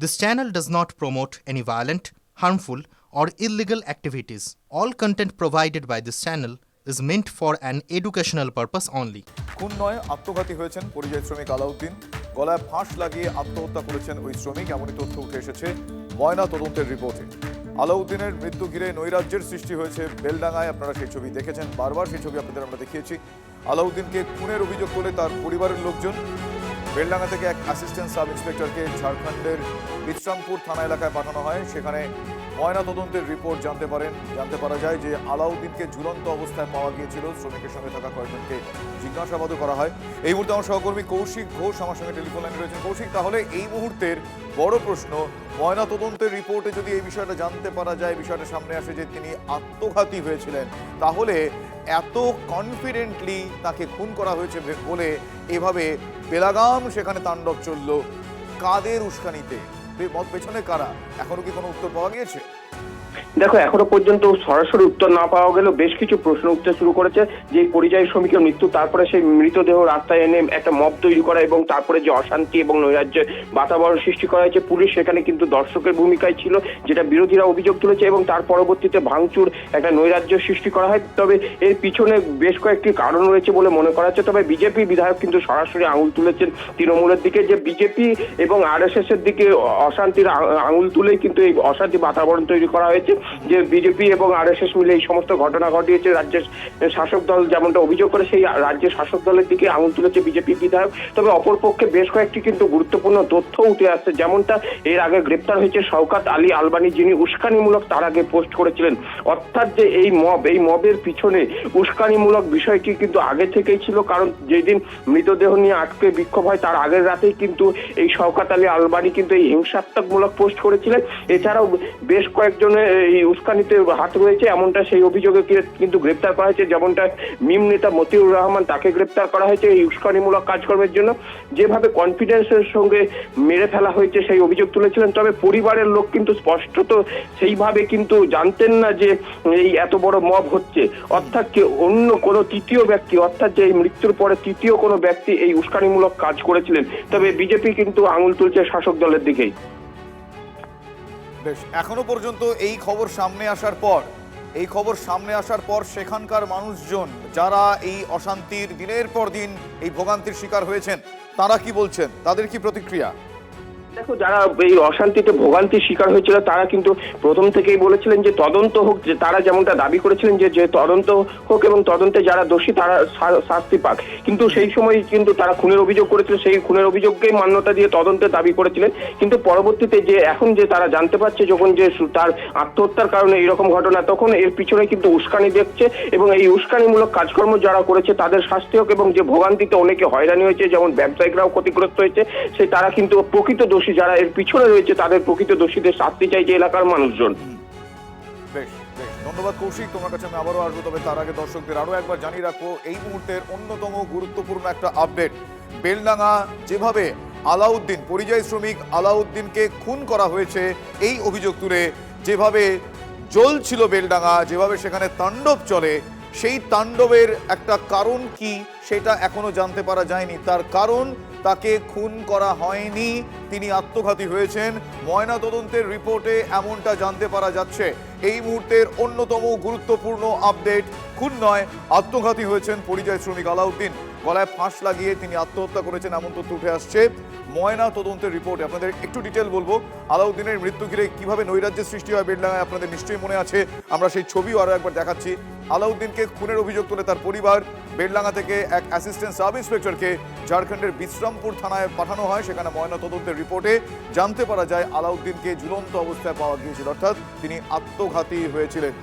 This channel does not promote any violent, harmful, or illegal activities. All content provided by this channel is meant for an educational purpose only. খুন নয়, আত্মঘাতী হয়েছেন পরিযায়ী শ্রমিক আলাউদ্দিন। গলায় ফাঁস লাগিয়ে আত্মহত্যা করেছেন ওই শ্রমিক, এমনই তথ্য উঠে এসেছে ময়না তদন্তের রিপোর্টে। আলাউদ্দিনের মৃত্যু ঘিরে নৈরাজ্যের সৃষ্টি হয়েছে বেলডাঙ্গায়। আপনারা সেই ছবি দেখেছেন, বারবার সেই ছবি আপনাদের আমরা দেখিয়েছি। আলাউদ্দিনকে খুনের অভিযোগ তোলে তার পরিবারের লোকজন। বেলডাঙ্গা থেকে এক অ্যাসিস্ট্যান্ট সাব ইন্সপেক্টরকে ঝাড়খণ্ডের বিশ্রামপুর থানা এলাকায় পাঠানো হয়। সেখানে ময়না তদন্তের রিপোর্ট জানতে পারা যায় যে আলাউদ্দিনকে ঝুলন্ত অবস্থায় পাওয়া গিয়েছিল। শ্রমিকের সঙ্গে থাকা কয়েকজনকে জিজ্ঞাসাবাদও করা হয়। এই মুহূর্তে আমার সহকর্মী কৌশিক ঘোষ আমার সঙ্গে টেলিফোন লাইনে রয়েছেন। কৌশিক, তাহলে এই মুহূর্তের বড় প্রশ্ন, ময়না তদন্তের রিপোর্টে যদি এই বিষয়টা জানতে পারা যায়, বিষয়টা সামনে আসে যে তিনি আত্মঘাতী হয়েছিলেন, তাহলে এত কনফিডেন্টলি তাকে খুন করা হয়েছে বলে এভাবে বেলাগাম সেখানে তাণ্ডব চলল, কাদের উস্কানিতে, পেছনে কারা? এখনো কি কোনো উত্তর পাওয়া গিয়েছে? দেখো, এখনো পর্যন্ত সরাসরি উত্তর না পাওয়া গেলেও বেশ কিছু প্রশ্ন উঠতে শুরু করেছে। যে পরিযায়ী শ্রমিকের মৃত্যু, তারপরে সেই মৃতদেহ রাস্তায় এনে একটা মব তৈরি করা এবং তারপরে যে অশান্তি এবং নৈরাজ্যের বাতাবরণ সৃষ্টি করা হয়েছে, পুলিশ সেখানে কিন্তু দর্শকের ভূমিকায় ছিল, যেটা বিরোধীরা অভিযোগ তুলেছে, এবং তার পরবর্তীতে ভাঙচুর, একটা নৈরাজ্য সৃষ্টি করা হয়। তবে এর পিছনে বেশ কয়েকটি কারণ রয়েছে বলে মনে করা হচ্ছে। তবে বিজেপি বিধায়ক কিন্তু সরাসরি আঙুল তুলেছেন তৃণমূলের দিকে, যে বিজেপি এবং আরএসএস এর দিকে অশান্তির আঙুল তুলেই কিন্তু এই অশান্তি বাতাবরণ তৈরি করা হয়েছে। যে বিজেপি এবং আরএসএস মিলে এই সমস্ত ঘটনা ঘটিয়েছে। রাজ্যের শাসক দল যেমনটা অভিযোগ করে, সেই রাজ্যের শাসক দলের দিকে আঙুল তুলেছে বিজেপি বিধায়ক। তবে অপরপক্ষে বেশ কয়েকটি কিন্তু গুরুত্বপূর্ণ তথ্য উঠে আসছে, যেমনটা এর আগে গ্রেপ্তার হয়েছে শওকত আলী আলবানী, যিনি উস্কানিমূলক তার আগে পোস্ট করেছিলেন। অর্থাৎ যে এই মবের পিছনে উস্কানিমূলক বিষয়টি কিন্তু আগে থেকেই ছিল, কারণ যেদিন মৃতদেহ নিয়ে আটকে বিক্ষোভ হয় তার আগের রাতেই কিন্তু এই শওকত আলী আলবানী কিন্তু এই হিংসাত্মকমূলক পোস্ট করেছিলেন। এছাড়াও বেশ কয়েকজনের এই উস্কানিতে হাত রয়েছে, এমনটা সেই অভিযোগে কিন্তু গ্রেপ্তার করা হয়েছে। যেমনটা মিম নেতা মতিউর রহমান, তাকে গ্রেপ্তার করা হয়েছে এই উস্কানিমূলক কাজকর্মের জন্য। যেভাবে কনফিডেন্সের সঙ্গে মেরে ফেলা হয়েছে সেই অভিযোগ তুলেছিলেন। তবে পরিবারের লোক কিন্তু স্পষ্টত সেইভাবে কিন্তু জানতেন না যে এই এত বড় মব হচ্ছে। অর্থাৎ অন্য কোনো তৃতীয় ব্যক্তি, অর্থাৎ যে এই মৃত্যুর পরে তৃতীয় কোনো ব্যক্তি এই উস্কানিমূলক কাজ করেছিলেন। তবে বিজেপি কিন্তু আঙুল তুলছে শাসক দলের দিকেই। বেশ, এখনো পর্যন্ত এই খবর সামনে আসার পর সেখানকার মানুষজন, যারা এই অশান্তির দিনের পর দিন এই ভোগান্তির শিকার হয়েছেন, তারা কি বলছেন, তাদের কি প্রতিক্রিয়া? দেখো, যারা এই অশান্তিতে ভোগান্তির শিকার হয়েছিল তারা কিন্তু প্রথম থেকেই বলেছিলেন যে তদন্ত হোক, যে তারা যেমনটা দাবি করেছিলেন যে তদন্ত হোক এবং তদন্তে যারা দোষী তারা শাস্তি পাক। কিন্তু সেই সময় কিন্তু তারা খুনের অভিযোগ করেছিল, সেই খুনের অভিযোগকেই মান্যতা দিয়ে তদন্তের দাবি করেছিলেন। কিন্তু পরবর্তীতে যে এখন যে তারা জানতে পারছে যখন যে তার আত্মহত্যার কারণে এরকম ঘটনা, তখন এর পিছনে কিন্তু উস্কানি দেখছে, এবং এই উস্কানিমূলক কাজকর্ম যারা করেছে তাদের শাস্তি হোক, এবং যে ভোগান্তিতে অনেকে হয়রানি হয়েছে, যেমন ব্যবসায়িকরাও ক্ষতিগ্রস্ত হয়েছে, সেই তারা কিন্তু প্রকৃত দোষী যারা এর পিছনে রয়েছে তাদের প্রকৃত দোষীদের শাস্তি চাইছে এলাকার মানুষজন। বেশ, ধন্যবাদ কৌশিক, তোমার কাছে আমি আবারও আসবো। তবে তার আগে দর্শকদের আরো একবার জানিয়ে রাখবো এই মুহূর্তের অন্যতম গুরুত্বপূর্ণ একটা আপডেট। বেলডাঙ্গা যেভাবে আলাউদ্দিন, পরিযায়ী শ্রমিক আলাউদ্দিনকে খুন করা হয়েছে এই অভিযোগ তুলে যেভাবে জ্বলছিল বেলডাঙ্গা, যেভাবে সেখানে তাণ্ডব চলে, সেই তাণ্ডবের একটা কারণ কি সেটা এখনো জানতে পারা যায়নি। তার কারণ, তাকে খুন করা হয়নি, তিনি আত্মঘাতী হয়েছেন। ময়না তদন্তের রিপোর্টে এমনটা জানতে পারা যাচ্ছে। এই মুহূর্তের অন্যতম গুরুত্বপূর্ণ আপডেট, খুন নয়, আত্মঘাতী হয়েছেন পরিযায়ী শ্রমিক আলাউদ্দিন। গলায় ফাঁস লাগিয়ে তিনি আত্মহত্যা করেছেন, এমন তথ্য উঠে আসছে ময়না তদন্তের রিপোর্টে। আপনাদের একটু ডিটেল বলবো। আলাউদ্দিনের মৃত্যু ঘিরে কিভাবে নৈরাজ্যের সৃষ্টি হয় বেলডাঙ্গায়, আপনাদের নিশ্চয়ই মনে আছে, আমরা সেই ছবিও আরো একবার দেখাচ্ছি। আলাউদ্দিনকে খুনের অভিযোগ তুলে তার পরিবার বেলডাঙ্গা থেকে এক অ্যাসিস্ট্যান্ট সাব ইন্সপেক্টরকে ঝাড়খণ্ডের বিশ্রামপুর থানায় পাঠানো হয়। সেখানে ময়না তদন্তের রিপোর্টে জানতে পারা যায় আলাউদ্দিনকে ঝুলন্ত অবস্থায় পাওয়া গিয়েছিল, অর্থাৎ তিনি আত্মঘাতী হয়েছিলেন।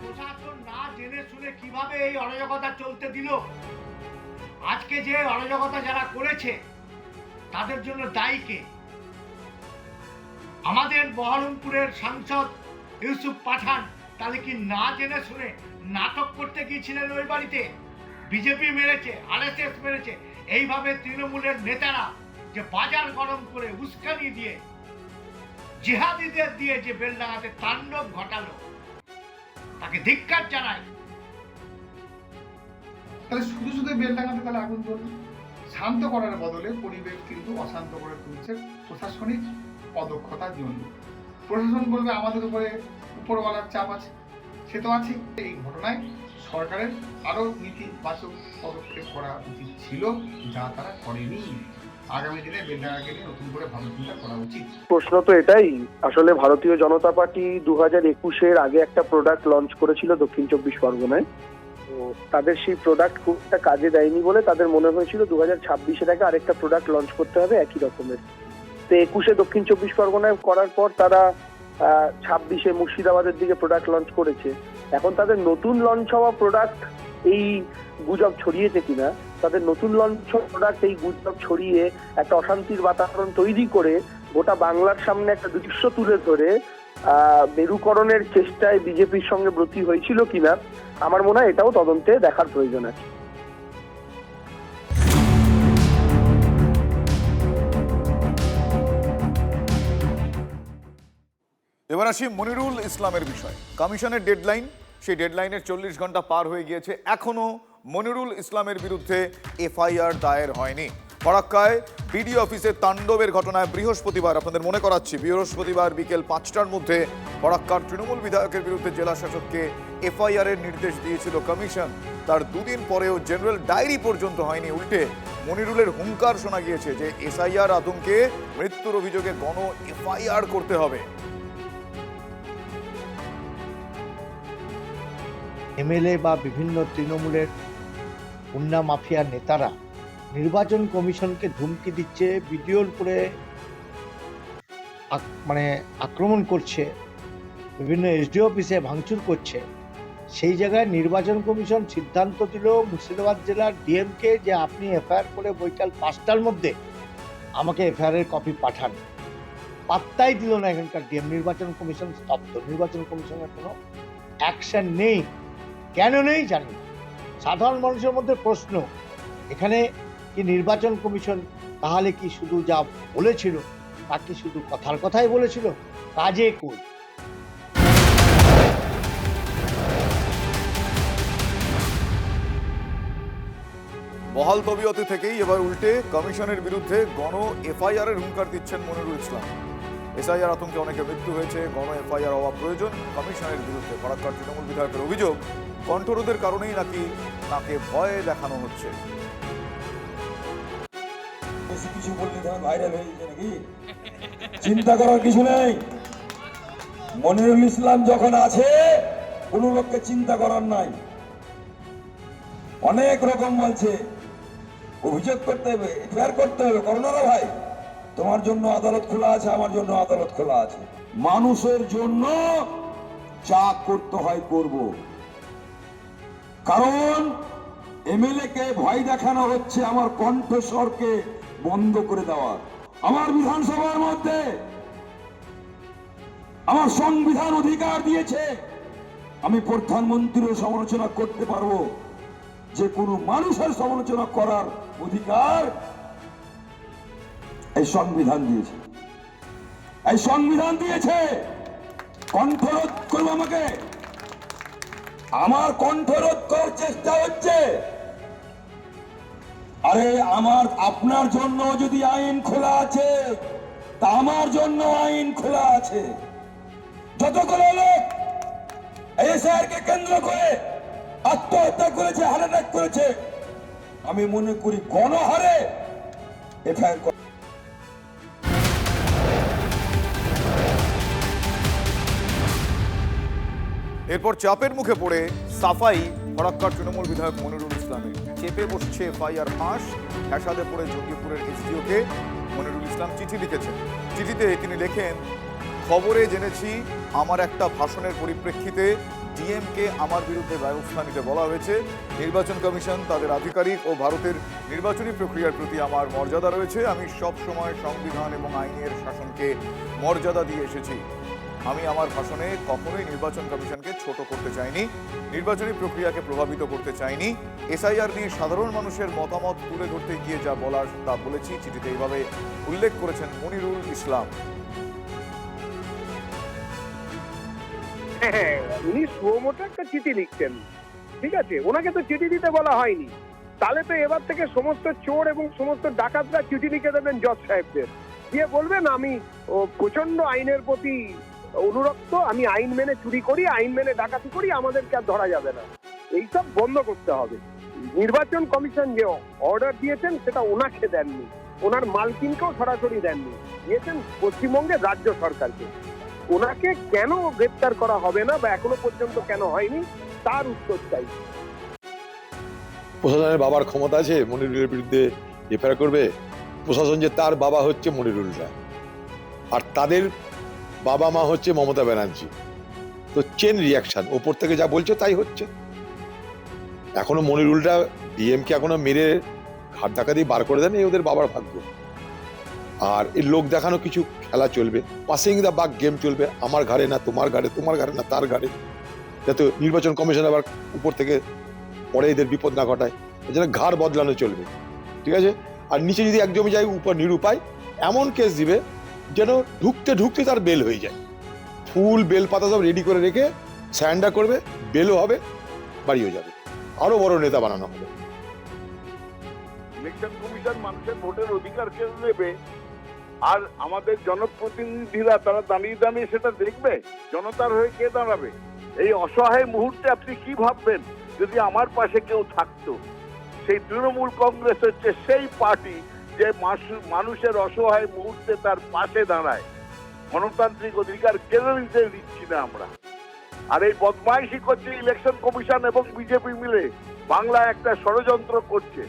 প্রশাসন না জেনে শুনে কিভাবে এই অরাজকতা চলতে দিল? আজকে যে অরাজকতা যারা করেছে তাদের জন্য দায়ী কে? আমাদের বহরমপুরের সাংসদ ইউসুফ পাঠান তাহলে কি না জেনে শুনে নাটক করতে গিয়েছিলেন ওই বাড়িতে? বিজেপি মেরেছে, আরএসএস মেরেছে, এইভাবে তৃণমূলের নেতারা যে বাজার গরম করে উস্কানি দিয়ে জিহাদিদের দিয়ে যে বেলডাঙ্গাতে তাণ্ডব ঘটালো, তাকে ধিক্কার জানাই। তাহলে শুধু শুধু বেলডাঙ্গাতে তাহলে আগুন জ্বলবে, শান্ত করার বদলে পরিবেশ কিন্তু অশান্ত করে তুলছে প্রশাসনিক অদক্ষতার জন্য। প্রশাসন বলবে আমাদের উপরে উপরওয়ালার চাপ আছে, সে তো আছে। এই ঘটনায় সরকারের আরও নীতিবাচক পদক্ষেপ করা উচিত ছিল, যা তারা করেনি। আগামী দিনে বেলডাঙ্গাকে নিয়ে নতুন করে ভাবনা করা উচিত। প্রশ্ন তো এটাই, আসলে ভারতীয় জনতা পার্টি 2021-এর আগে একটা প্রোডাক্ট লঞ্চ করেছিল দক্ষিণ 24 পরগনায়। তো তাদের সেই প্রোডাক্ট খুব একটা কাজে দেয়নি বলে তাদের মনে হয়েছিল 2026-এর আগে আরেকটা প্রোডাক্ট লঞ্চ করতে হবে একই রকমের। তো 21-এ দক্ষিণ 24 পরগনায় করার পর তারা 26-এ মুর্শিদাবাদের দিকে প্রোডাক্ট লঞ্চ করেছে। এখন তাদের নতুন লঞ্চ হওয়া প্রোডাক্ট এই গুজব ছড়িয়েছে কিনা, তাদের নতুন লঞ্চ প্রোডাক্ট এই গুজব ছড়িয়ে একটা অশান্তির বাতাবরণ তৈরি করে গোটা বাংলার সামনে একটা দৃশ্য তুলে ধরে মেরুকরণের চেষ্টায় বিজেপির সঙ্গে ব্রতী হয়েছিল কিনা, আমার মনে হয় এটাও তদন্তে দেখার প্রয়োজন আছে। এবার আসি মনিরুল ইসলামের বিষয়। কমিশনের ডেডলাইন, সেই ডেডলাইনের 40 ঘন্টা পার হয়ে গিয়েছে, এখনো মনিরুল ইসলামের বিরুদ্ধে এফআইআর দায়ের হয়নি। ফরাক্কায় বিডি অফিসে তাণ্ডবের ঘটনায় বৃহস্পতিবার, আপনাদের মনে করাচ্ছি, বৃহস্পতিবার বিকেল 5টার মধ্যে ফরাক্কার তৃণমূল বিধায়কের বিরুদ্ধে জেলা শাসককে এফআইআর এর নির্দেশ দিয়েছিল কমিশন। তার দুদিন পরেও জেনারেল ডায়েরি পর্যন্ত হয়নি, উল্টে মনিরুলের হুঙ্কার শোনা গিয়েছে যে এসআইআর আতঙ্কে মৃত্যুর অভিযোগে গণ এফআইআর করতে হবে। এমএলএ বা বিভিন্ন তৃণমূলের গুন্ডা মাফিয়ার নেতারা নির্বাচন কমিশনকে ধুমকি দিচ্ছে, বিডিওর উপরে আক্রমণ করছে, বিভিন্ন এসডি অফিসে ভাঙচুর করছে। সেই জায়গায় নির্বাচন কমিশন সিদ্ধান্ত দিল মুর্শিদাবাদ জেলার ডিএমকে যে আপনি এফআইআর করে বৈকাল 5টার মধ্যে আমাকে এফআইআর এর কপি পাঠান। পাত্তাই দিল না এখানকার ডিএম। নির্বাচন কমিশন স্তব্ধ, নির্বাচন কমিশনের কোনো অ্যাকশন নেই। কেন নেই জানি না। সাধারণ মানুষের মধ্যে প্রশ্ন, এখানে কি নির্বাচন কমিশন তাহলে কি শুধু যা বলেছিল তা কি শুধু কথার কথাই বলেছিল, কাজে কই? বহাল তবিয়তে থেকেই এবার উল্টে কমিশনের বিরুদ্ধে গণ এফআইআর এর হুঙ্কার দিচ্ছেন মনিরুল ইসলাম। এসআইআর আতঙ্কে অনেকে মৃত্যু হয়েছে, গণ এফআইআর হওয়া প্রয়োজন কমিশনের বিরুদ্ধে। ফরাক্কার তৃণমূল বিধায়কের অভিযোগ, কণ্ঠরোধের কারণেই নাকি তাকে ভয় দেখানো হচ্ছে। বেশি কিছু বললে ধর ভাইরাল হয়ে যাবে নাকি? চিন্তা করার কিছু নেই। মনিরুল ইসলাম যখন আছে, কোনো লোককে চিন্তা করার নাই। অনেক রকম বলছে, অভিযোগ করতে হবে, এফআইআর করতে হবে, করো না ভাই। তোমার জন্য আদালত খোলা আছে, আমার জন্য আদালত খোলা আছে। মানুষের জন্য যা করতে হয় করব, কারণ এমএলএ কে ভয় দেখানো হচ্ছে আমার কণ্ঠস্বরকে বন্ধ করে দেওয়া। আমার বিধানসভার মধ্যে আমার সংবিধান অধিকার দিয়েছে, আমি প্রধানমন্ত্রীর সমালোচনা করতে পারবো, যে কোনো মানুষের সমালোচনা করার অধিকার এই সংবিধান দিয়েছে। এই সংবিধান দিয়েছে, কণ্ঠরোধ করবো আমাকে। আমার কণ্ঠরোধ করার চেষ্টা হচ্ছে। আরে আপনার জন্য যদি আইন খোলা আছে, তা আমার জন্য আইন খোলা আছে। যতগুলো লোক এসআইআর কে কেন্দ্র করে আত্মহত্যা করেছে, হার্ট অ্যাটাক করেছে, আমি মনে করি গণহারে এফআইআর। এরপর চাপের মুখে পড়ে সাফাই ফরাক্কার তৃণমূল বিধায়ক মনিরুল ইসলামের। চেপে বসছে এফআইআর ফাঁস। হ্যাসাদে পড়ে জঙ্গিপুরের এসডিওকে মনিরুল ইসলাম চিঠি লিখেছেন। চিঠিতে তিনি লেখেন, খবরে জেনেছি আমার একটা ভাষণের পরিপ্রেক্ষিতে ডিএমকে আমার বিরুদ্ধে ব্যবস্থা নিতে বলা হয়েছে। নির্বাচন কমিশন, তাদের আধিকারিক ও ভারতের নির্বাচনী প্রক্রিয়ার প্রতি আমার মর্যাদা রয়েছে। আমি সব সময় সংবিধান এবং আইনের শাসনকে মর্যাদা দিয়ে এসেছি। আমি আমার ভাষণে কখনোই নির্বাচন কমিশনকে ছোট করতে চাইনি, নির্বাচনী প্রক্রিয়াকে প্রভাবিত করতে চাইনি। এসআইআর নিয়ে সাধারণ মানুষের মতামত তুলে ধরতে গিয়ে যা বলার তা বলেছি। চিঠিতে এইভাবে উল্লেখ করেছেন মনিরুল ইসলাম। উনি সুমোটো একটা চিঠি লিখছেন, ঠিক আছে, ওনাকে তো চিঠি দিতে বলা হয়নি। তাহলে তো এবার থেকে সমস্ত চোর এবং সমস্ত ডাকাতরা চিঠি লিখে দেবেন জজ সাহেবদের, দিয়ে বলবেন আমি প্রচন্ড আইনের প্রতি অনুরক্ত, আমি আইন মেনে চুরি করি, আইন মেনে ডাকাতি করি, আমাদেরকে আর ধরা যাবে না। এইসব বন্ধ করতে হবে। নির্বাচন কমিশন যে অর্ডার দিয়েছেন সেটা ওনাকে দেননি, ওনার মালকিনকেও সরাসরি দেননি, দিয়েছেন পশ্চিমবঙ্গের রাজ্য সরকারকে। ওনাকে কেন গ্রেপ্তার করা হবে না বা এখনো পর্যন্ত কেন হয়নি তার উত্তর চাই। প্রশাসনের বাবার ক্ষমতা আছে মনিরুলের বিরুদ্ধে এফআইআর করবে? প্রশাসন যে তার বাবা হচ্ছে মনিরুলরা, আর তাদের বাবা মা হচ্ছে মমতা ব্যানার্জি। তো চেন রিয়াকশন, ওপর থেকে যা বলছে তাই হচ্ছে। এখনো মনিরুলরা ডিএমকে এখনো মেরে ঘাট ধাক্কা দিয়ে বার করে দেন, এই ওদের বাবার ভাগ্য। আর এই লোক দেখানো কিছু খেলা চলবে, পাসিং দ্য বাক গেম চলবে, আমার ঘাড়ে না তোমার ঘাড়ে, তোমার ঘাড়ে না তার ঘাড়ে, যাতে নির্বাচন কমিশন আবার উপর থেকে পরে এদের বিপদ না ঘটায়। এজন্য ঘাড় বদলানো চলবে, ঠিক আছে? আর নিচে যদি এক জমি যায় উপর নিরুপায়, এমন কেস দিবে যেন ঢুকতে ঢুকতে তার বেল হয়ে যায়। ফুল বেল পাতা সব রেডি করে রেখে স্যান্ডা করবে, বেলও হবে, বাড়িও যাবে, আরো বড় নেতা বানানো হবে। ইলেকশন কমিশন মানুষের ভোটের অধিকার কেড়ে নেবে, আর আমাদের জনপ্রতিনিধিরা তারা দাঁড়িয়ে দাঁড়িয়ে সেটা দেখবে। জনতার হয়ে কে দাঁড়াবে? এই অসহায় মুহূর্তে আপনি কি ভাববেন যদি আমার পাশে কেউ থাকতো? সেই তৃণমূল কংগ্রেস হচ্ছে সেই পার্টি যে মানুষের অসহায় মুহূর্তে তার পাশে দাঁড়ায়। গণতান্ত্রিক অধিকার কেড়ে নিতে দিচ্ছি না আমরা। আর এই বদমাইশি করছে ইলেকশন কমিশন এবং বিজেপি মিলে, বাংলায় একটা ষড়যন্ত্র করছে।